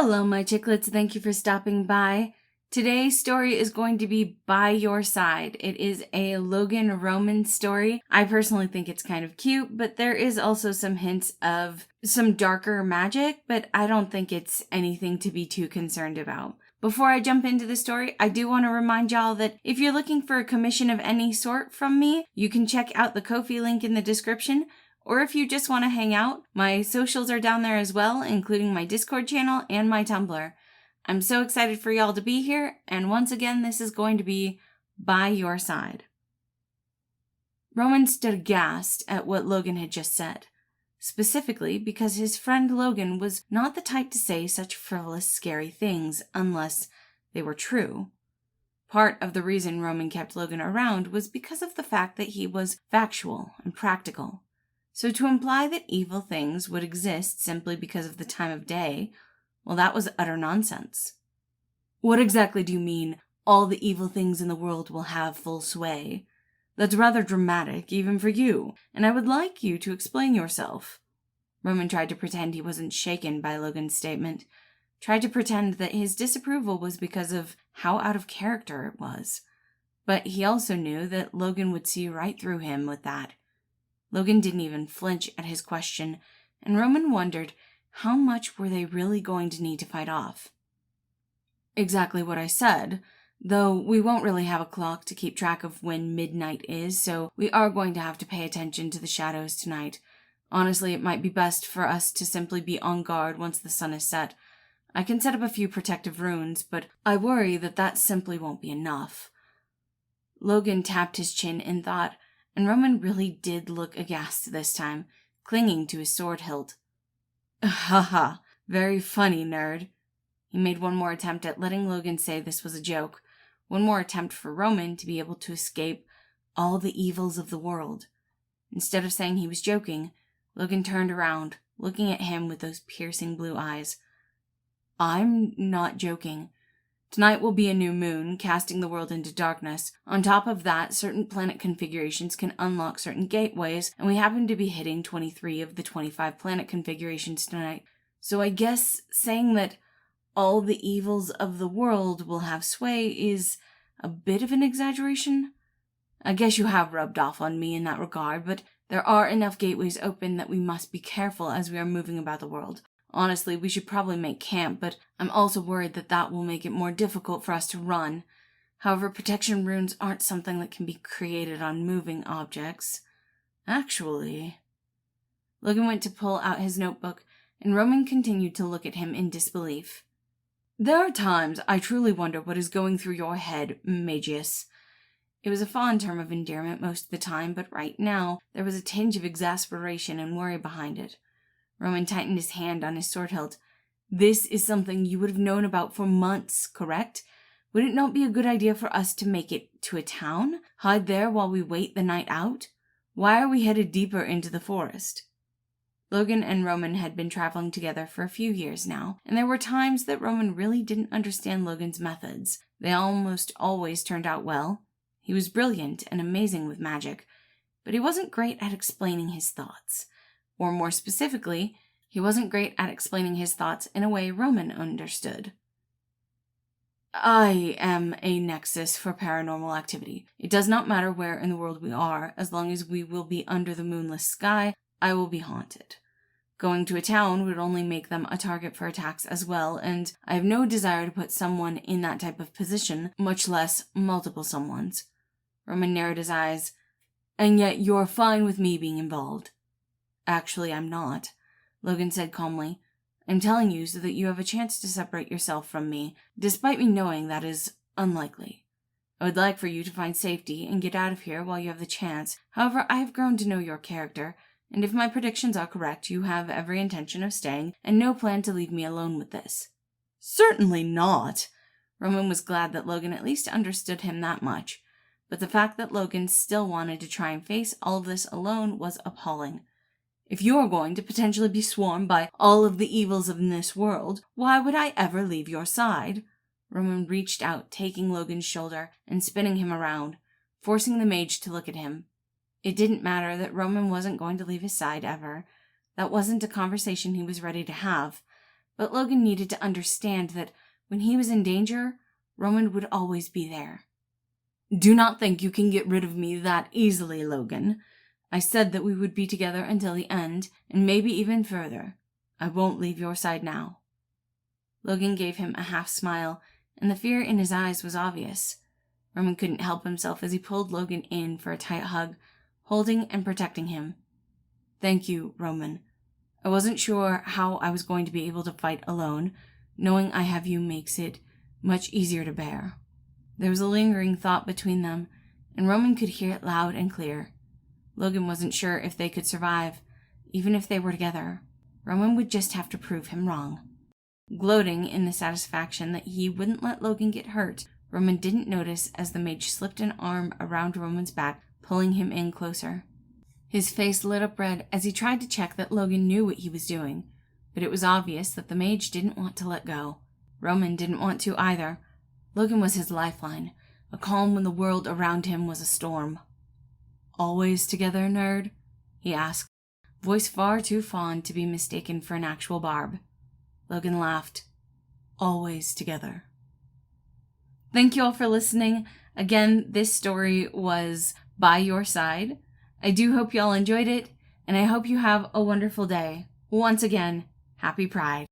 Hello, my chicklets. Thank you for stopping by. Today's story is going to be By Your Side. It is a Logan and Roman story. I personally think it's kind of cute, but there is also some hints of some darker magic, but I don't think it's anything to be too concerned about. Before I jump into the story, I do want to remind y'all that if you're looking for a commission of any sort from me, you can check out the Ko-fi link in the description. Or if you just want to hang out, my socials are down there as well, including my Discord channel and my Tumblr. I'm so excited for y'all to be here, and once again, this is going to be By Your Side. Roman stood aghast at what Logan had just said, specifically because his friend Logan was not the type to say such frivolous, scary things unless they were true. Part of the reason Roman kept Logan around was because of the fact that he was factual and practical. So to imply that evil things would exist simply because of the time of day, well, that was utter nonsense. What exactly do you mean, all the evil things in the world will have full sway? That's rather dramatic, even for you, and I would like you to explain yourself. Roman tried to pretend he wasn't shaken by Logan's statement, tried to pretend that his disapproval was because of how out of character it was. But he also knew that Logan would see right through him with that. Logan didn't even flinch at his question, and Roman wondered how much were they really going to need to fight off. Exactly what I said, though we won't really have a clock to keep track of when midnight is, so we are going to have to pay attention to the shadows tonight. Honestly, it might be best for us to simply be on guard once the sun is set. I can set up a few protective runes, but I worry that that simply won't be enough. Logan tapped his chin in thought, and Roman really did look aghast this time, clinging to his sword hilt. Haha, very funny, nerd. He made one more attempt at letting Logan say this was a joke, one more attempt for Roman to be able to escape all the evils of the world. Instead of saying he was joking, Logan turned around, looking at him with those piercing blue eyes. I'm not joking. Tonight will be a new moon, casting the world into darkness. On top of that, certain planet configurations can unlock certain gateways, and we happen to be hitting 23 of the 25 planet configurations tonight. So I guess saying that all the evils of the world will have sway is a bit of an exaggeration. I guess you have rubbed off on me in that regard, but there are enough gateways open that we must be careful as we are moving about the world. Honestly, we should probably make camp, but I'm also worried that that will make it more difficult for us to run. However, protection runes aren't something that can be created on moving objects. Actually... Logan went to pull out his notebook, and Roman continued to look at him in disbelief. There are times I truly wonder what is going through your head, Magius. It was a fond term of endearment most of the time, but right now there was a tinge of exasperation and worry behind it. Roman tightened his hand on his sword hilt. This is something you would have known about for months, correct? Would it not be a good idea for us to make it to a town? Hide there while we wait the night out? Why are we headed deeper into the forest? Logan and Roman had been traveling together for a few years now, and there were times that Roman really didn't understand Logan's methods. They almost always turned out well. He was brilliant and amazing with magic, but he wasn't great at explaining his thoughts. Or more specifically, he wasn't great at explaining his thoughts in a way Roman understood. I am a nexus for paranormal activity. It does not matter where in the world we are, as long as we will be under the moonless sky, I will be haunted. Going to a town would only make them a target for attacks as well, and I have no desire to put someone in that type of position, much less multiple someones. Roman narrowed his eyes. And yet you're fine with me being involved. Actually, I'm not, Logan said calmly. I'm telling you so that you have a chance to separate yourself from me, despite me knowing that is unlikely. I would like for you to find safety and get out of here while you have the chance. However, I have grown to know your character, and if my predictions are correct, you have every intention of staying and no plan to leave me alone with this. Certainly not. Roman was glad that Logan at least understood him that much, but the fact that Logan still wanted to try and face all of this alone was appalling. If you are going to potentially be swarmed by all of the evils in this world, why would I ever leave your side? Roman reached out, taking Logan's shoulder and spinning him around, forcing the mage to look at him. It didn't matter that Roman wasn't going to leave his side ever. That wasn't a conversation he was ready to have. But Logan needed to understand that when he was in danger, Roman would always be there. "Do not think you can get rid of me that easily, Logan. I said that we would be together until the end, and maybe even further. I won't leave your side now." Logan gave him a half smile, and the fear in his eyes was obvious. Roman couldn't help himself as he pulled Logan in for a tight hug, holding and protecting him. "Thank you, Roman. I wasn't sure how I was going to be able to fight alone. Knowing I have you makes it much easier to bear." There was a lingering thought between them, and Roman could hear it loud and clear. Logan wasn't sure if they could survive, even if they were together. Roman would just have to prove him wrong. Gloating in the satisfaction that he wouldn't let Logan get hurt, Roman didn't notice as the mage slipped an arm around Roman's back, pulling him in closer. His face lit up red as he tried to check that Logan knew what he was doing, but it was obvious that the mage didn't want to let go. Roman didn't want to either. Logan was his lifeline, a calm when the world around him was a storm. "Always together, nerd?" he asked, voice far too fond to be mistaken for an actual barb. Logan laughed. "Always together." Thank you all for listening. Again, this story was By Your Side. I do hope you all enjoyed it, and I hope you have a wonderful day. Once again, happy Pride.